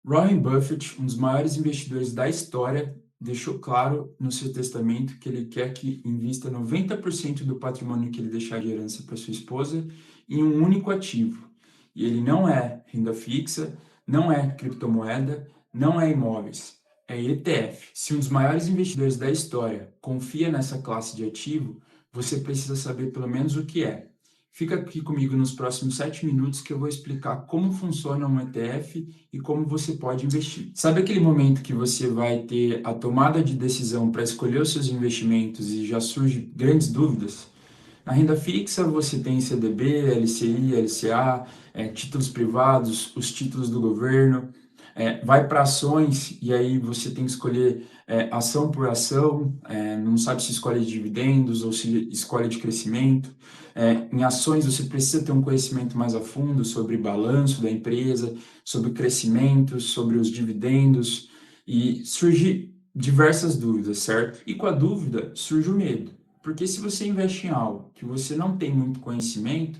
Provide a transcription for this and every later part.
Warren Buffett, um dos maiores investidores da história, deixou claro no seu testamento que ele quer que invista 90% do patrimônio que ele deixar de herança para sua esposa em um único ativo. E ele não é renda fixa, não é criptomoeda, não é imóveis, é ETF. Se um dos maiores investidores da história confia nessa classe de ativo, você precisa saber pelo menos o que é. Fica aqui comigo nos próximos 7 minutos que eu vou explicar como funciona um ETF e como você pode investir. Sabe aquele momento que você vai ter a tomada de decisão para escolher os seus investimentos e já surgem grandes dúvidas? Na renda fixa você tem CDB, LCI, LCA, títulos privados, os títulos do governo, vai para ações e aí você tem que escolher ação por ação, não sabe se escolhe de dividendos ou se escolhe de crescimento. Em ações você precisa ter um conhecimento mais a fundo sobre balanço da empresa, sobre crescimento, sobre os dividendos e surge diversas dúvidas, certo? E com a dúvida surge o medo. Porque se você investe em algo que você não tem muito conhecimento,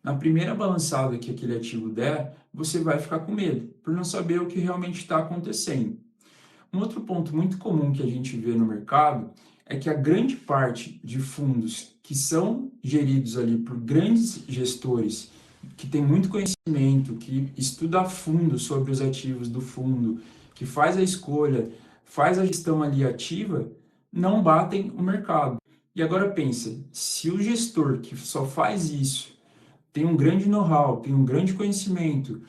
na primeira balançada que aquele ativo der, você vai ficar com medo, por não saber o que realmente está acontecendo. Um outro ponto muito comum que a gente vê no mercado é que a grande parte de fundos que são geridos ali por grandes gestores, que tem muito conhecimento, que estuda a fundo sobre os ativos do fundo, que faz a escolha, faz a gestão ali ativa, não batem o mercado. E agora pensa, se o gestor que só faz isso tem um grande know-how, tem um grande conhecimento,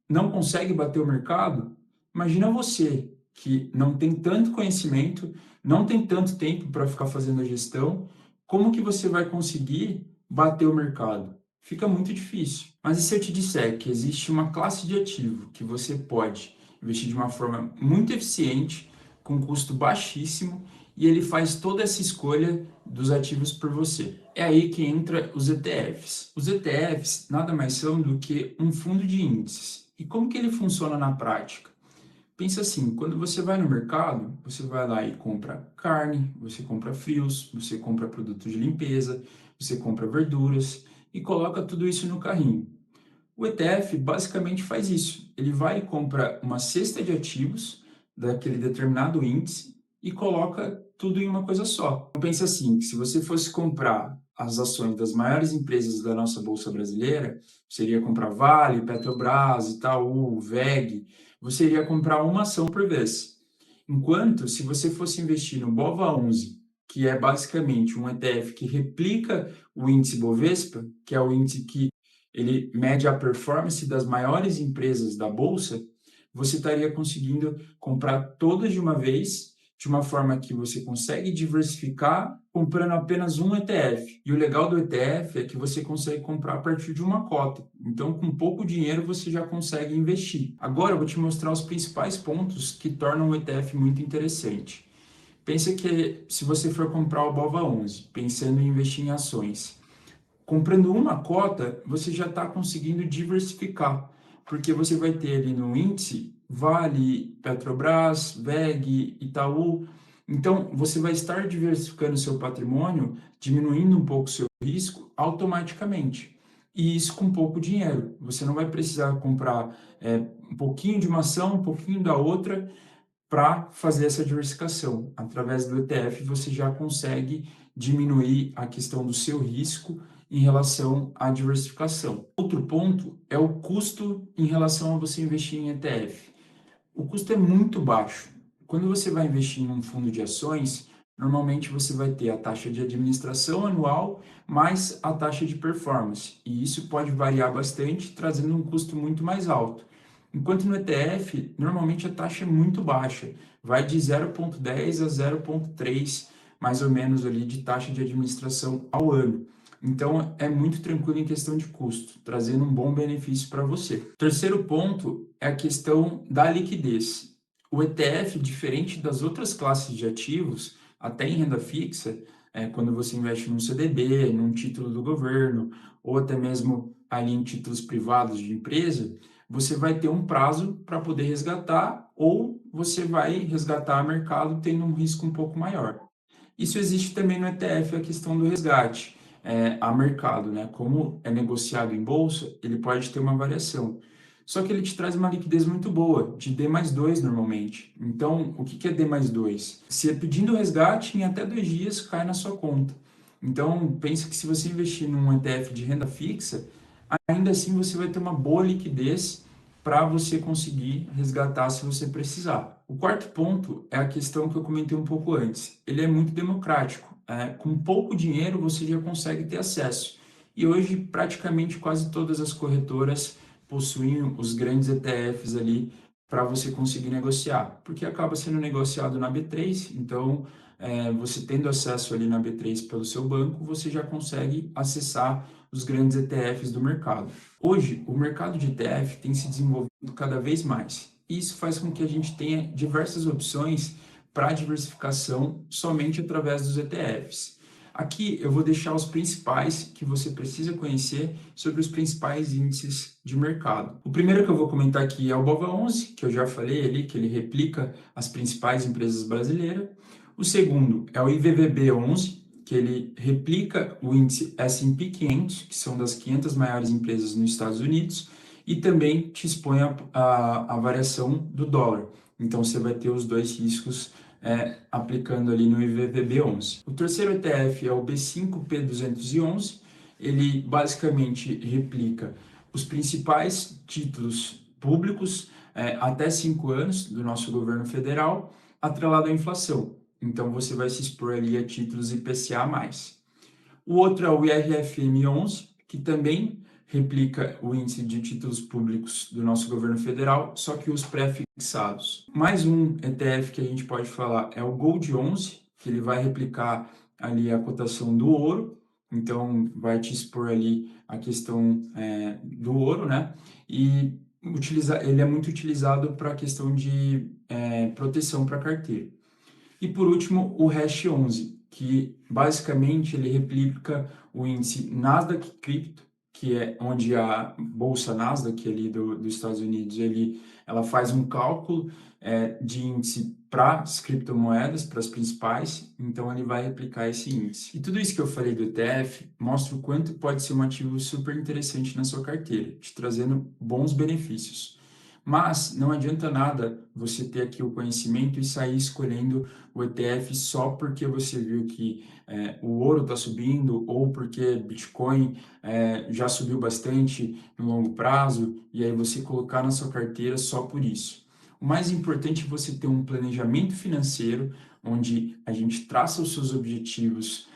não consegue bater o mercado, imagina você que não tem tanto conhecimento, não tem tanto tempo para ficar fazendo a gestão, como que você vai conseguir bater o mercado? Fica muito difícil. Mas e se eu te disser que existe uma classe de ativo que você pode investir de uma forma muito eficiente, com custo baixíssimo, e ele faz toda essa escolha dos ativos por você? É aí que entra os ETFs. Os ETFs nada mais são do que um fundo de índices. E como que ele funciona na prática? Pensa assim, quando você vai no mercado, você vai lá e compra carne, você compra frios, você compra produtos de limpeza, você compra verduras e coloca tudo isso no carrinho. O ETF basicamente faz isso. Ele vai e compra uma cesta de ativos daquele determinado índice e coloca tudo em uma coisa só. Então, pensa assim, que se você fosse comprar as ações das maiores empresas da nossa bolsa brasileira, você iria comprar Vale, Petrobras, Itaú, VEG, você iria comprar uma ação por vez. Enquanto, se você fosse investir no BOVA11, que é basicamente um ETF que replica o índice Bovespa, que é o índice que ele mede a performance das maiores empresas da bolsa, você estaria conseguindo comprar todas de uma vez, de uma forma que você consegue diversificar comprando apenas um ETF. E o legal do ETF é que você consegue comprar a partir de uma cota. Então, com pouco dinheiro, você já consegue investir. Agora, eu vou te mostrar os principais pontos que tornam o ETF muito interessante. Pensa que se você for comprar o BOVA11, pensando em investir em ações, comprando uma cota, você já está conseguindo diversificar, porque você vai ter ali no índice Vale, Petrobras, VEG, Itaú. Então, você vai estar diversificando o seu patrimônio, diminuindo um pouco o seu risco automaticamente. E isso com pouco dinheiro. Você não vai precisar comprar um pouquinho de uma ação, um pouquinho da outra, para fazer essa diversificação. Através do ETF, você já consegue diminuir a questão do seu risco em relação à diversificação. Outro ponto é o custo em relação a você investir em ETF. O custo é muito baixo. Quando você vai investir em um fundo de ações, normalmente você vai ter a taxa de administração anual mais a taxa de performance. E isso pode variar bastante, trazendo um custo muito mais alto. Enquanto no ETF, normalmente a taxa é muito baixa, vai de 0,10 a 0,3 mais ou menos ali de taxa de administração ao ano. Então é muito tranquilo em questão de custo, trazendo um bom benefício para você. O terceiro ponto é a questão da liquidez. O ETF, diferente das outras classes de ativos, até em renda fixa, quando você investe num CDB, num título do governo, ou até mesmo ali em títulos privados de empresa, você vai ter um prazo para poder resgatar, ou você vai resgatar a mercado tendo um risco um pouco maior. Isso existe também no ETF, a questão do resgate a mercado, né? Como é negociado em bolsa, ele pode ter uma variação. só que ele te traz uma liquidez muito boa, de D mais 2 normalmente. Então, o que é D mais 2? Se é pedindo resgate, em até 2 dias cai na sua conta. Então, pense que se você investir num ETF de renda fixa, ainda assim você vai ter uma boa liquidez para você conseguir resgatar se você precisar. O quarto ponto é a questão que eu comentei um pouco antes. Ele é muito democrático. Com pouco dinheiro você já consegue ter acesso. E hoje praticamente quase todas as corretoras possuem os grandes ETFs ali para você conseguir negociar, porque acaba sendo negociado na B3, então você tendo acesso ali na B3 pelo seu banco, você já consegue acessar os grandes ETFs do mercado. Hoje, o mercado de ETF tem se desenvolvido cada vez mais. E isso faz com que a gente tenha diversas opções para diversificação somente através dos ETFs. Aqui eu vou deixar os principais que você precisa conhecer sobre os principais índices de mercado. O primeiro que eu vou comentar aqui é o BOVA11, que eu já falei ali, que ele replica as principais empresas brasileiras. O segundo é o IVVB11, que ele replica o índice S&P 500, que são das 500 maiores empresas nos Estados Unidos, e também te expõe a variação do dólar. Então, você vai ter os dois riscos aplicando ali no IVVB11. O terceiro ETF é o B5P211, ele basicamente replica os principais títulos públicos até 5 anos do nosso governo federal, atrelado à inflação. Então, você vai se expor ali a títulos IPCA+. O outro é o IRFM11, que também replica o índice de títulos públicos do nosso governo federal, só que os pré-fixados. Mais um ETF que a gente pode falar é o Gold 11, que ele vai replicar ali a cotação do ouro, então vai te expor ali a questão do ouro, né? E ele é muito utilizado para a questão de proteção para carteira. E por último, o Hash 11, que basicamente ele replica o índice Nasdaq Cripto, que é onde a bolsa Nasdaq ali dos Estados Unidos, ela faz um cálculo de índice para as criptomoedas, para as principais, então ele vai replicar esse índice. E tudo isso que eu falei do ETF mostra o quanto pode ser um ativo super interessante na sua carteira, te trazendo bons benefícios. Mas não adianta nada você ter aqui o conhecimento e sair escolhendo o ETF só porque você viu que o ouro está subindo ou porque Bitcoin já subiu bastante no longo prazo e aí você colocar na sua carteira só por isso. O mais importante é você ter um planejamento financeiro onde a gente traça os seus objetivos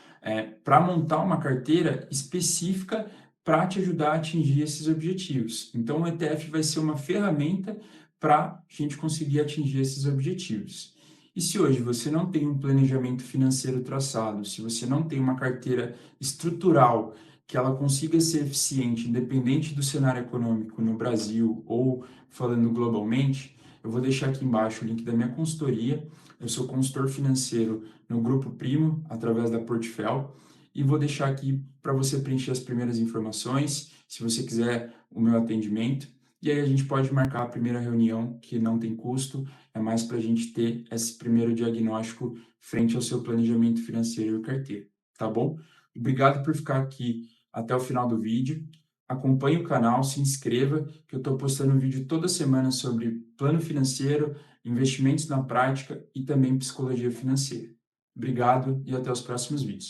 para montar uma carteira específica para te ajudar a atingir esses objetivos. Então, o ETF vai ser uma ferramenta para a gente conseguir atingir esses objetivos. E se hoje você não tem um planejamento financeiro traçado, se você não tem uma carteira estrutural que ela consiga ser eficiente, independente do cenário econômico no Brasil ou falando globalmente, eu vou deixar aqui embaixo o link da minha consultoria. Eu sou consultor financeiro no Grupo Primo, através da Portfel, e vou deixar aqui para você preencher as primeiras informações, se você quiser o meu atendimento. E aí a gente pode marcar a primeira reunião, que não tem custo, é mais para a gente ter esse primeiro diagnóstico frente ao seu planejamento financeiro e carteira, tá bom? Obrigado por ficar aqui até o final do vídeo. Acompanhe o canal, se inscreva, que eu estou postando um vídeo toda semana sobre plano financeiro, investimentos na prática e também psicologia financeira. Obrigado e até os próximos vídeos.